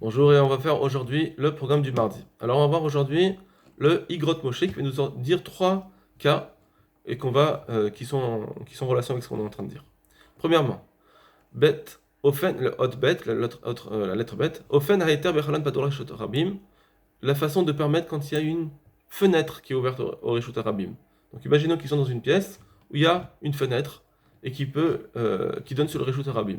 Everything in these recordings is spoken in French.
Bonjour et on va faire aujourd'hui le programme du mardi. Alors on va voir aujourd'hui le Igrot Moshe qui va nous en dire trois cas et qui sont en relation avec ce qu'on est en train de dire. Premièrement, bet, ofen, le hot bet, la lettre bet, ofen haeter bechalan patur reshut rabim, la façon de permettre quand il y a une fenêtre qui est ouverte au reshut rabim. Donc imaginons qu'ils sont dans une pièce où il y a une fenêtre et qui donne sur le reshut rabim.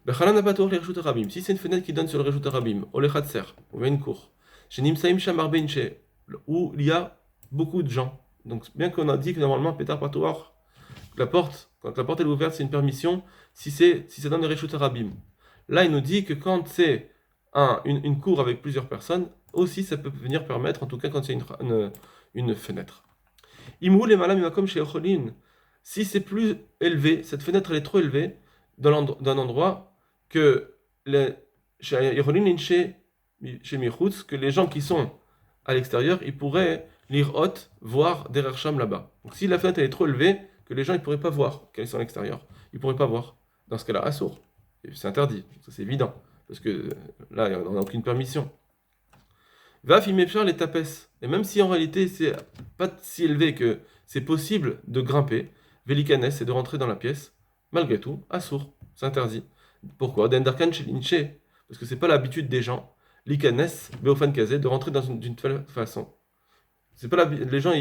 Bechalan apatour le reshut rabim. Si c'est une fenêtre qui donne sur le reshut rabim, ou le chatser, ou une cour, chez nimsaim shamar beinche, où il y a beaucoup de gens. Donc bien qu'on a dit que normalement pétar patouar, quand la porte est ouverte, c'est une permission si ça donne le reshut rabim. Là, il nous dit que quand c'est une cour avec plusieurs personnes, aussi ça peut venir permettre, en tout cas quand il y a une fenêtre. Imhou les malam imakom chez Ocholin. Si c'est plus élevé, cette fenêtre elle est trop élevée d'un endroit que que les gens qui sont à l'extérieur, ils pourraient lire hot, voir derrière Sham là-bas. Donc si la fenêtre elle est trop élevée, que les gens ils pourraient pas voir qu'elles sont à l'extérieur, ils pourraient pas voir. Dans ce cas-là, assourd. C'est interdit, ça c'est évident, parce que là on n'a aucune permission. Va filmer les tapes. Et même si en réalité c'est pas si élevé que c'est possible de grimper, Velikanes, c'est de rentrer dans la pièce, malgré tout, assourd, c'est interdit. Pourquoi Dendarkan chez Linche, parce que c'est pas l'habitude des gens, Likanes, Beofan Kazé, de rentrer d'une telle façon. C'est pas les gens,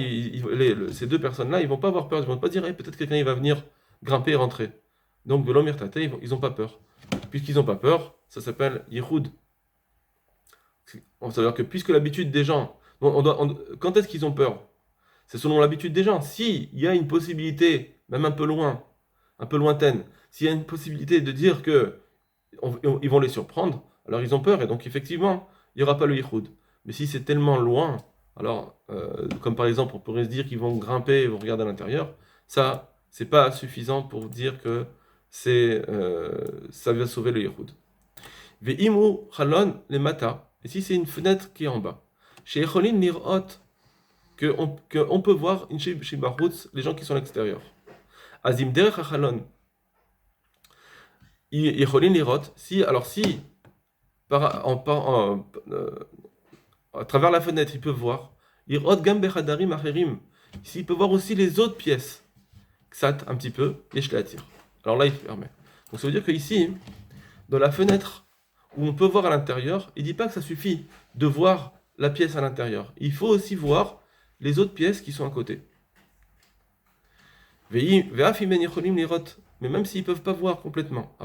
ces deux personnes-là, ils vont pas avoir peur, ils vont pas dire, peut-être quelqu'un il va venir grimper et rentrer. Donc, Velomir Tate, ils ont pas peur. Puisqu'ils ont pas peur, ça s'appelle Yehoud. Ça veut dire que puisque l'habitude des gens, quand est-ce qu'ils ont peur? C'est selon l'habitude des gens. S'il y a une possibilité, même un peu loin, un peu lointaine, s'il y a une possibilité de dire que ils vont les surprendre, alors ils ont peur et donc effectivement, il n'y aura pas le yichud. Mais si c'est tellement loin, alors, comme par exemple, on pourrait se dire qu'ils vont grimper et vont regarder à l'intérieur, ça, c'est pas suffisant pour dire que ça va sauver le yichud. Ve'imu chalon le mata, et si c'est une fenêtre qui est en bas, chez Echolin nirot, qu'on peut voir chez Barutz, les gens qui sont à l'extérieur. Azim derech hachalon, Echolin nirot, si à travers la fenêtre, ils peuvent voir. Irot gam bechadarim acherim. S'ils peuvent voir aussi les autres pièces. Ksat, un petit peu, et je l'attire. Alors là, il permet. Donc ça veut dire qu'ici, dans la fenêtre où on peut voir à l'intérieur, il ne dit pas que ça suffit de voir la pièce à l'intérieur. Il faut aussi voir les autres pièces qui sont à côté. Mais même s'ils ne peuvent pas voir complètement.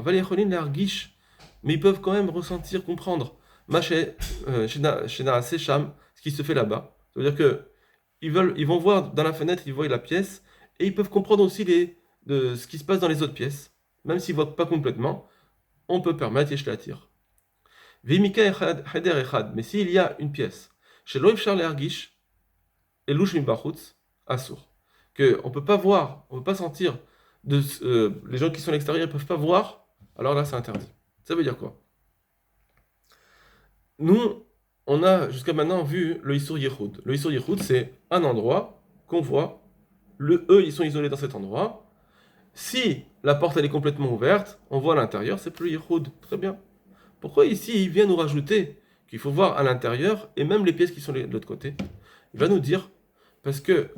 Mais ils peuvent quand même ressentir, comprendre. Ce qui se fait là-bas. Ça veut dire que ils vont voir dans la fenêtre, ils voient la pièce, et ils peuvent comprendre aussi ce qui se passe dans les autres pièces. Même s'ils ne voient pas complètement, on peut permettre Yesh Latir. Vimika Heder Echad, mais s'il y a une pièce, chez Loïf Charles Ergish, et Louch Mibachutz, Assour, qu'on ne peut pas voir, on ne peut pas sentir, les gens qui sont à l'extérieur ne peuvent pas voir, alors là c'est interdit. Ça veut dire quoi? Nous, on a jusqu'à maintenant vu le Issour Yehoud. Le Issour Yehoud, c'est un endroit qu'on voit. Eux, ils sont isolés dans cet endroit. Si la porte elle est complètement ouverte, on voit à l'intérieur, c'est plus Yehoud. Très bien. Pourquoi ici, il vient nous rajouter qu'il faut voir à l'intérieur et même les pièces qui sont de l'autre côté? Il va nous dire, parce que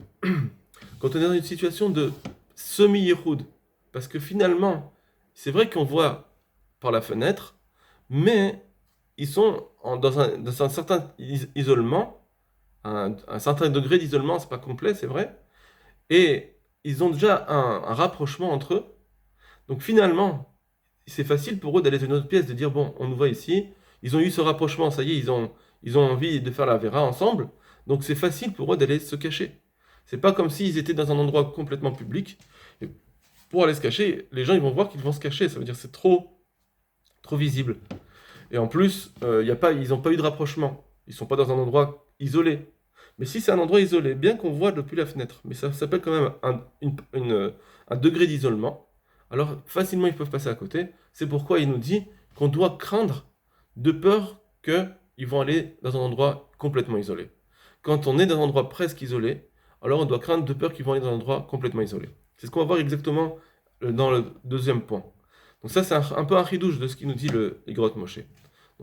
quand on est dans une situation de semi-Yehoud, parce que finalement, c'est vrai qu'on voit par la fenêtre, mais ils sont dans un certain isolement, un certain degré d'isolement, c'est pas complet, c'est vrai, et ils ont déjà un rapprochement entre eux. Donc finalement, c'est facile pour eux d'aller dans une autre pièce, de dire bon, on nous voit ici, ils ont eu ce rapprochement, ça y est, ils ont envie de faire la vera ensemble, donc c'est facile pour eux d'aller se cacher. C'est pas comme s'ils étaient dans un endroit complètement public. Et pour aller se cacher, les gens ils vont voir qu'ils vont se cacher, ça veut dire que c'est trop visible. Et en plus, ils n'ont pas eu de rapprochement. Ils ne sont pas dans un endroit isolé. Mais si c'est un endroit isolé, bien qu'on voit depuis la fenêtre, mais ça s'appelle quand même un degré d'isolement, alors facilement ils peuvent passer à côté. C'est pourquoi il nous dit qu'on doit craindre de peur qu'ils vont aller dans un endroit complètement isolé. Quand on est dans un endroit presque isolé, alors on doit craindre de peur qu'ils vont aller dans un endroit complètement isolé. C'est ce qu'on va voir exactement dans le deuxième point. Donc ça, c'est un peu un ridouche de ce qu'il nous dit le Igrot Moshe.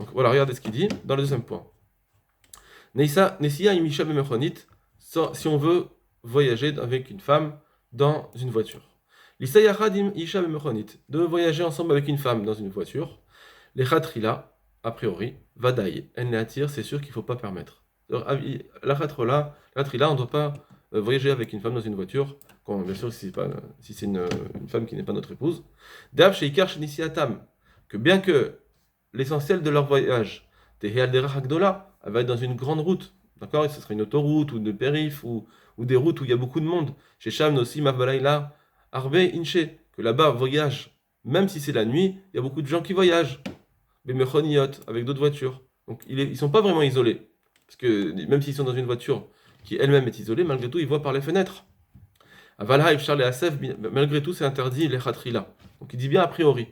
Donc voilà, regardez ce qu'il dit dans le deuxième point. Nesia imisha bemechonit, si on veut voyager avec une femme dans une voiture. Lisa yachadim isha bemechonit, de voyager ensemble avec une femme dans une voiture. Les khatrila, a priori, vadaï, elle attire, c'est sûr qu'il ne faut pas permettre. La khatrila, on ne doit pas voyager avec une femme dans une voiture, quand, bien sûr si c'est une femme qui n'est pas notre épouse. Dav sheikar shenisiatam, que bien que l'essentiel de leur voyage, Tehel Derach Agdola, elle va être dans une grande route, d'accord? Ce serait une autoroute ou de périph ou des routes où il y a beaucoup de monde. Chez Sham aussi, Mavalaïla, Arbe Inche, que là-bas voyage, même si c'est la nuit, il y a beaucoup de gens qui voyagent. Bemechoniot, avec d'autres voitures. Donc ils ne sont pas vraiment isolés. Parce que même s'ils sont dans une voiture qui elle-même est isolée, malgré tout, ils voient par les fenêtres. Avalha, Charles et Asef, malgré tout, c'est interdit les khatrila. Donc il dit bien a priori.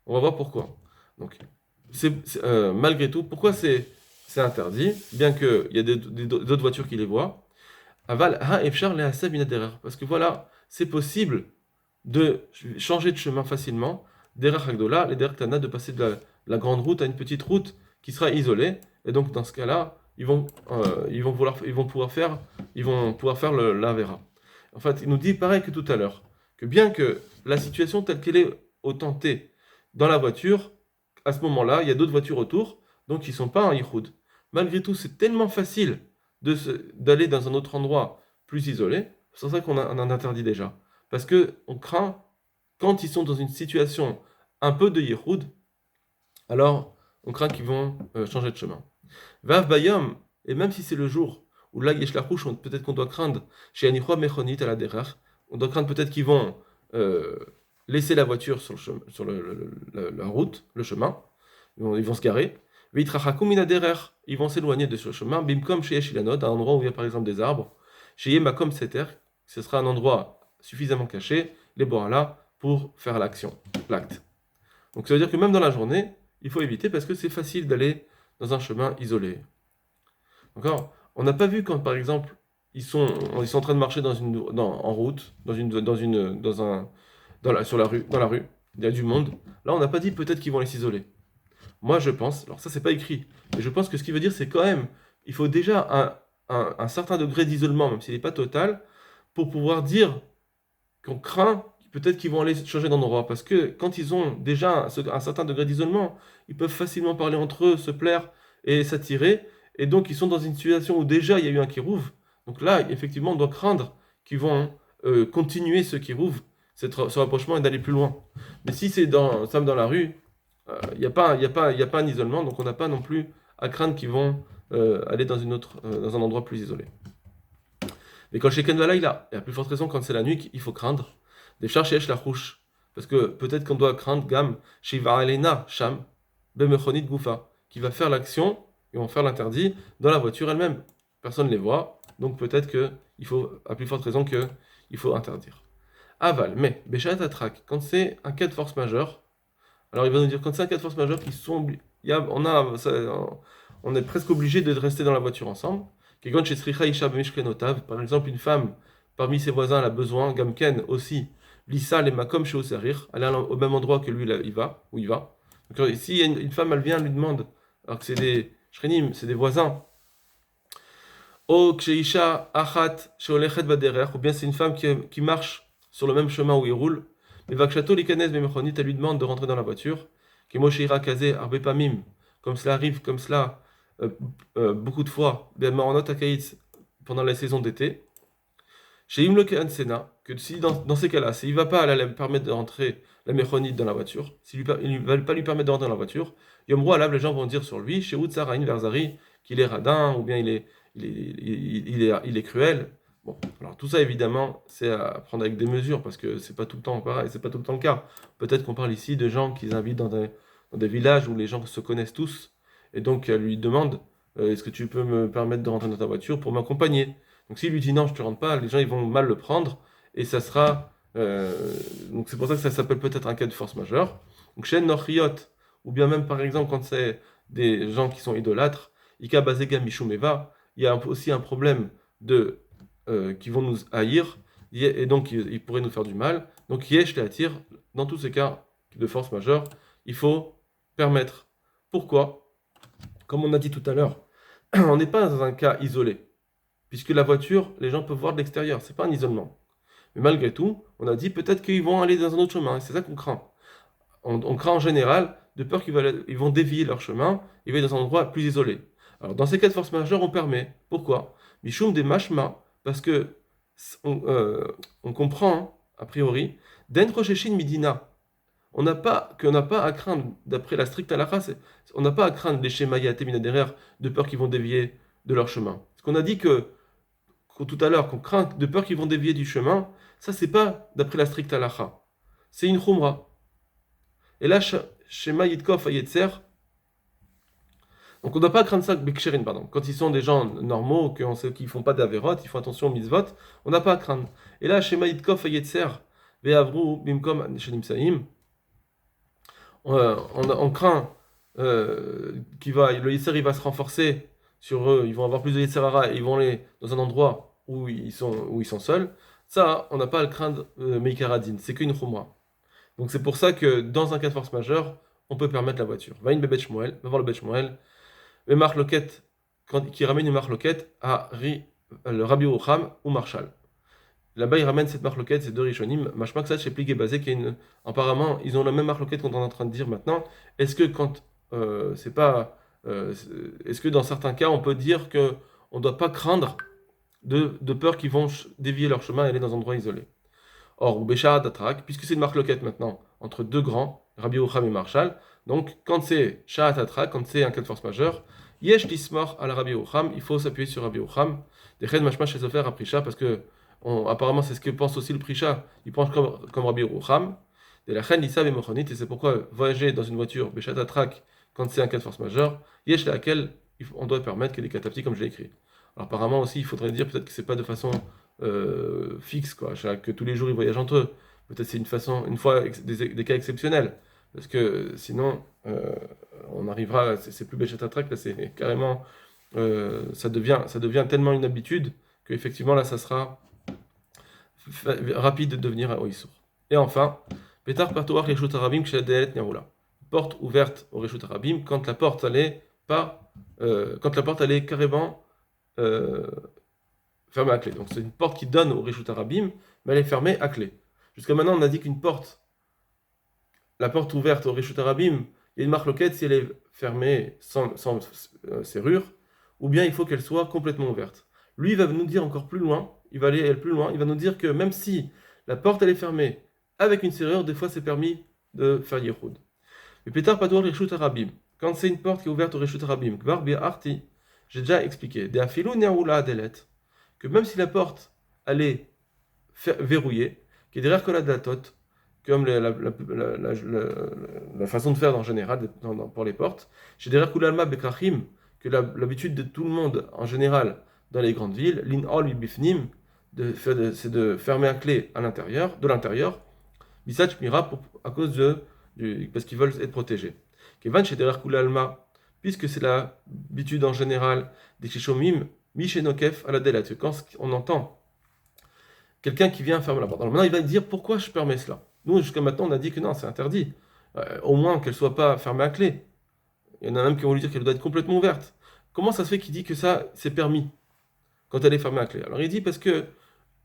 On va voir pourquoi. Donc, malgré tout, pourquoi c'est interdit, bien qu'il y a d'autres voitures qui les voient. Aval, ha, efchar, les Asef, parce que voilà, c'est possible de changer de chemin facilement, derrière Hagdola, les derrière Tana, de passer de la grande route à une petite route qui sera isolée. Et donc, dans ce cas-là, ils vont pouvoir faire l'Avera. En fait, il nous dit pareil que tout à l'heure, que bien que la situation telle qu'elle est au tenté dans la voiture, à ce moment-là, il y a d'autres voitures autour, donc ils ne sont pas en Yichoud. Malgré tout, c'est tellement facile d'aller dans un autre endroit plus isolé, c'est pour ça qu'on en interdit déjà. Parce qu'on craint, quand ils sont dans une situation un peu de Yichoud, alors on craint qu'ils vont changer de chemin. Vav Bayom, et même si c'est le jour où là, Yesh la Rouche, peut-être qu'on doit craindre, chez Anichwa Mechonit à la Derach, on doit craindre peut-être qu'ils vont laisser la voiture sur la route, le chemin, ils vont se garer. Ils vont s'éloigner de ce chemin. Bimkom chez Yeshilanot, un endroit où il y a par exemple des arbres. Chez Yemakom Seter, ce sera un endroit suffisamment caché, les là pour faire l'acte. Donc ça veut dire que même dans la journée, il faut éviter parce que c'est facile d'aller dans un chemin isolé. D'accord? On n'a pas vu quand par exemple ils sont en train de marcher en route, sur la rue, il y a du monde. Là, on n'a pas dit peut-être qu'ils vont aller s'isoler. Moi, je pense, alors ça, c'est pas écrit, mais je pense que ce qu'il veut dire, c'est quand même, il faut déjà un certain degré d'isolement, même s'il n'est pas total, pour pouvoir dire qu'on craint peut-être qu'ils vont aller changer d'endroit. Parce que quand ils ont déjà un certain degré d'isolement, ils peuvent facilement parler entre eux, se plaire et s'attirer. Et donc, ils sont dans une situation où déjà il y a eu un kirouv. Donc là, effectivement, on doit craindre qu'ils vont continuer ce kirouv, ce rapprochement et d'aller plus loin. Mais si c'est dans la rue, il n'y a pas un isolement, donc on n'a pas non plus à craindre qu'ils vont aller dans un endroit plus isolé. Mais quand chez Kenvala, il y a plus forte raison quand c'est la nuit, il faut craindre. Des chars chez la rouche. Parce que peut-être qu'on doit craindre Gam, chez Va'alena, Sham, Bemechonit Goufa, qui va faire l'action, ils vont faire l'interdit dans la voiture elle-même. Personne ne les voit, donc peut-être qu'il faut, à plus forte raison qu'il faut interdire. Aval, mais Béchat Atrak, quand c'est un cas de force majeure, alors il va nous dire quand c'est un cas de force majeure, on est presque obligé de rester dans la voiture ensemble. Par exemple, une femme parmi ses voisins elle a besoin, Gamken aussi, Lissa les makom chez Osarir, aller au même endroit que lui il va. Donc ici, une femme elle vient, elle lui demande, alors que c'est des shrenim, c'est des voisins. O ksheisha achat sheolechet baderer, ou bien c'est une femme qui marche sur le même chemin où il roule. Mais Vakshato likanes bemechonit, elle lui demande de rentrer dans la voiture. Kemosheira kaze arbepamim, comme cela arrive, comme cela beaucoup de fois, pendant la saison d'été. Chez Imloke Ansena, que si dans ces cas-là, s'il ne va pas aller permettre de rentrer la méchonite dans la voiture, il ne va pas lui permettre de rentrer dans la voiture, Yomro Alav, les gens vont dire sur lui, chez Utsarain Verzari, qu'il est radin, ou bien il est cruel. Bon, alors tout ça évidemment, c'est à prendre avec des mesures, parce que c'est pas tout le temps pareil, c'est pas tout le temps le cas. Peut-être qu'on parle ici de gens qu'ils invitent dans des villages où les gens se connaissent tous, et donc elle lui demande est-ce que tu peux me permettre de rentrer dans ta voiture pour m'accompagner? Donc s'il lui dit non, je ne te rentre pas, les gens ils vont mal le prendre et ça sera. Donc c'est pour ça que ça s'appelle peut-être un cas de force majeure. Donc chez Norriot, ou bien même par exemple quand c'est des gens qui sont idolâtres, Ika Bazega Mishumeva, il y a aussi un problème qui vont nous haïr et donc ils pourraient nous faire du mal. Donc Yesh les attire, dans tous ces cas de force majeure, il faut permettre. Pourquoi? Comme on a dit tout à l'heure, on n'est pas dans un cas isolé, puisque la voiture, les gens peuvent voir de l'extérieur, c'est pas un isolement. Mais malgré tout, on a dit peut-être qu'ils vont aller dans un autre chemin, et c'est ça qu'on craint. On craint en général de peur ils vont dévier leur chemin, ils vont aller dans un endroit plus isolé. Alors dans ces cas de force majeure, on permet. Pourquoi? Mishum des mashma, parce que on comprend, hein, a priori, den rosheshin midina. On n'a pas à craindre, d'après la stricte halakha, on n'a pas à craindre les schémas yatem derrière de peur qu'ils vont dévier de leur chemin. Parce qu'on a dit tout à l'heure qu'on craint de peur qu'ils vont dévier du chemin, ça c'est pas d'après la stricte halakha. C'est une khumra. Et là, schéma yitkov ayetzer, donc on ne doit pas craindre ça, Beksherin, pardon. Quand ils sont des gens normaux, qu'on sait qu'ils ne font pas d'Averot, ils font attention aux mitzvot, on n'a pas à craindre. Et là, Shema Yitkov Yetzer, Ve'avru Bimkom Shenim Saim, on craint le Yetzer il va se renforcer sur eux, ils vont avoir plus de Yetzerara et ils vont aller dans un endroit où ils sont seuls. Ça, on n'a pas à le craindre, Meikaradin, c'est qu'une Khumra. Donc c'est pour ça que dans un cas de force majeure, on peut permettre la voiture. Va une bébé Shmuel, va voir le bébé Shmuel. Le marloquette, qui ramène une marloquette à le Rabbi Yocham ou Marshall. Là-bas, il ramène cette marloquette, ces deux rishonim, machmak ça chez Pligé Basé, qui est une. Apparemment, ils ont la même marloquette qu'on est en train de dire maintenant. Est-ce que quand c'est pas. Est-ce que dans certains cas, on peut dire que on ne doit pas craindre de peur qu'ils vont dévier leur chemin et aller dans un endroit isolé? Or, ou Bécha Atrak, puisque c'est une marloquette maintenant entre deux grands, Rabbi Yocham et Marshall, donc quand c'est Sha'at Atrak, quand c'est un cas de force majeure, Yesh Lismor à la Rabbi Yocham, il faut s'appuyer sur Rabbi Yocham, Deched Mashma chez Sofer à Prisha, parce que apparemment c'est ce que pense aussi le Prisha, il pense comme Rabbi Yocham, de la Chen Lissa Bemochonit, et c'est pourquoi voyager dans une voiture Bécha Atrak, quand c'est un cas de force majeure, Yesh laquelle on doit permettre qu'il y ait des cataptis comme je l'ai écrit. Alors apparemment aussi, il faudrait dire peut-être que c'est pas de façon fixe, quoi, que tous les jours ils voyagent entre eux. Peut-être c'est une fois des cas exceptionnels. Parce que sinon, on arrivera, c'est plus Béchet Atrak, là c'est carrément, ça devient tellement une habitude qu'effectivement là ça sera rapide de devenir un Oissour. Et enfin, Pétar Partouar Reshut Arabim Kshadelet Niaoula. Porte ouverte au Reshut Arabim quand la porte elle est pas, quand la porte elle est carrément fermée à clé. Donc c'est une porte qui donne au Reshut Arabim, mais elle est fermée à clé. Jusqu'à maintenant on a dit qu'une porte, la porte ouverte au Reshut Arabim, il y a une marloquette si elle est fermée sans serrure, ou bien il faut qu'elle soit complètement ouverte. Lui, il va nous dire encore plus loin, il va aller plus loin, il va nous dire que même si la porte elle est fermée avec une serrure, des fois c'est permis de faire Yehoud. Mais Pétar Padour Reshut Arabim, quand c'est une porte qui est ouverte au Reshut Arabim, Kvar Bia Arti, j'ai déjà expliqué, De Afilou Niaoula Adelet, que même si la porte elle est verrouillée, qui est derrière Kola Datot, comme la façon de faire en général pour les portes. Chez derrière Kulalma Bekrachim, que l'habitude de tout le monde en général dans les grandes villes, l'in ol bifnim, c'est de fermer à clé de l'intérieur, bisach mira à cause parce qu'ils veulent être protégés. Kevan chez derrière Kulalma, puisque c'est l'habitude en général des Shishomim, Mishenokef à la délate, quand on entend quelqu'un qui vient fermer la porte. Alors maintenant, il va dire pourquoi je permets cela. Nous, jusqu'à maintenant, on a dit que non, c'est interdit. Au moins qu'elle ne soit pas fermée à clé. Il y en a même qui vont lui dire qu'elle doit être complètement ouverte. Comment ça se fait qu'il dit que ça, c'est permis quand elle est fermée à clé? Alors il dit parce que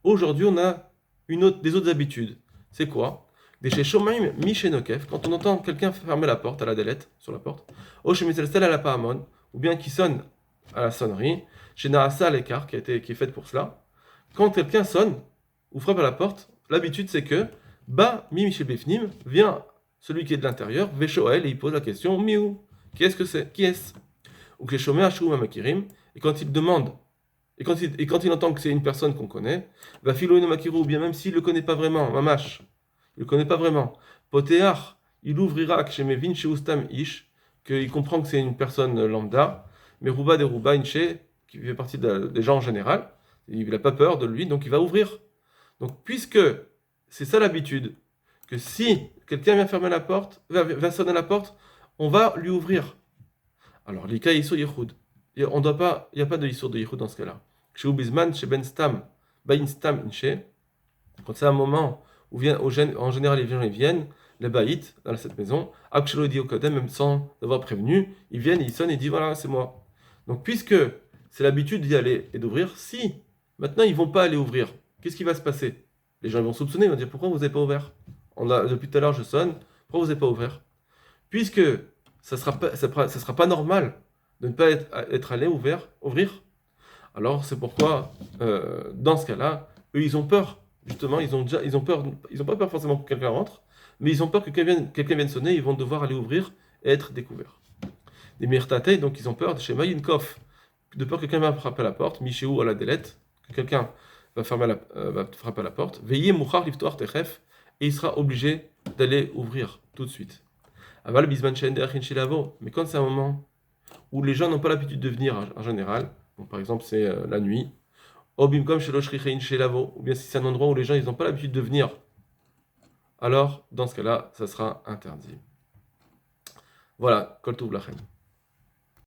aujourd'hui, on a des autres habitudes. C'est quoi? Des chez Shomaim Mishenokef, quand on entend quelqu'un fermer la porte à la délette, sur la porte, au chez Mitselstel à la Pahamon, ou bien qui sonne à la sonnerie, chez Naasa à l'écart, qui est faite pour cela. Quand quelqu'un sonne ou frappe à la porte, l'habitude c'est que Ba mi Michel Befnim vient celui qui est de l'intérieur, Veshoel, et il pose la question Miou, qui est-ce que c'est? Qui est-ce? Ou que les Shomé Ashou Mamakirim, et quand il demande, et quand il entend que c'est une personne qu'on connaît, va Philo Makiru, ou bien même s'il ne le connaît pas vraiment, Mamash, il ne le connaît pas vraiment, Potéach, il ouvrira que chez Mevin chez Ustam Ish, qu'il comprend que c'est une personne lambda, mais Rouba de Rouba Inche, qui fait partie des gens en général, il n'a pas peur de lui, donc il va ouvrir. Donc, puisque c'est ça l'habitude, que si quelqu'un vient fermer la porte, va sonner la porte, on va lui ouvrir. Alors, les cas Yisur Yehoud. Il n'y a pas de Yisur de Yehoud dans ce cas-là. Chez Ubizman, chez Ben Stam, Bain Stam Inche, quand c'est un moment où en général les gens viennent, les baïts, dans cette maison, Akshelo dit au Kodem, même sans avoir prévenu, ils viennent, ils sonnent et disent voilà, c'est moi. Donc, puisque c'est l'habitude d'y aller et d'ouvrir, si maintenant ils vont pas aller ouvrir, qu'est-ce qui va se passer? Les gens vont soupçonner, ils vont dire pourquoi vous n'avez pas ouvert? Depuis tout à l'heure, je sonne, pourquoi vous n'avez pas ouvert? Puisque ça sera pas normal de ne pas être allé ouvrir, alors c'est pourquoi, dans ce cas-là, eux, ils ont peur. Justement, ils ont peur, ils n'ont pas peur forcément que quelqu'un rentre, mais ils ont peur que quelqu'un vienne sonner, ils vont devoir aller ouvrir et être découverts. Des mirtatei, donc ils ont peur de chez Mayinkov, de peur que quelqu'un va frapper à la porte, Michéou à la délette, que quelqu'un va frapper à la porte, veillez mouchar liftoar techef, et il sera obligé d'aller ouvrir tout de suite. Aval bisman shilavo, mais quand c'est un moment où les gens n'ont pas l'habitude de venir en général, donc par exemple c'est la nuit, obimkom sheloshrichein shilavo, ou bien si c'est un endroit où les gens ils n'ont pas l'habitude de venir, alors dans ce cas-là, ça sera interdit. Voilà, kol tov lachem.